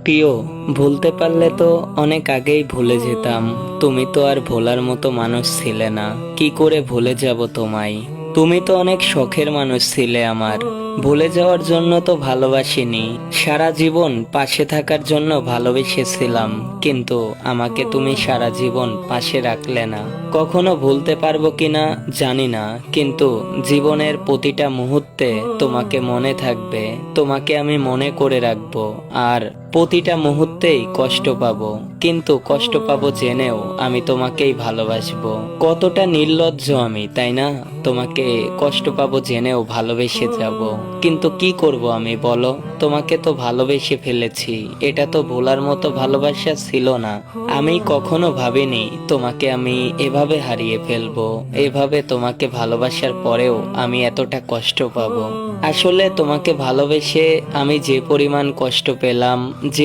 প্রিয়, ভুলতে পারলে তো অনেক আগেই ভুলে যেতাম। তুমি তো আর ভোলার মতো মানুষ ছিলে না। কি করে ভুলে যাব তোমায়? তুমি তো অনেক শখের মানুষ ছিলে আমার। ভুলে যাওয়ার জন্য তো ভালোবাসিনি, সারা জীবন পাশে থাকার জন্য ভালোবেসেছিলাম। কিন্তু আমাকে তুমি সারা জীবন পাশে রাখলে না। কখনো ভুলতে পারবো কিনা জানি না, কিন্তু জীবনের প্রতিটা মুহূর্তে তোমাকে মনে থাকবে। তোমাকে আমি মনে করে রাখবো। আর প্রতিটা মুহূর্তেই কষ্ট পাবো, কিন্তু কষ্ট পাবো জেনেও আমি তোমাকেই ভালোবাসবো। কতটা নির্লজ্জ আমি, তাই না? তোমাকে কষ্ট পাবো জেনেও ভালোবেসে যাব। কিন্তু কি করব আমি, বলো? তোমাকে তো ভালোবেসে ফেলেছি। এটা তো ভোলার মতো ভালোবাসা ছিল না। আমি কখনো ভাবিনি তোমাকে আমি এভাবে হারিয়ে ফেলবো। এভাবে তোমাকে ভালোবাসার পরেও আমি এতটা কষ্ট পাবো। আসলে তোমাকে ভালোবেসে আমি যে পরিমাণ কষ্ট পেলাম, যে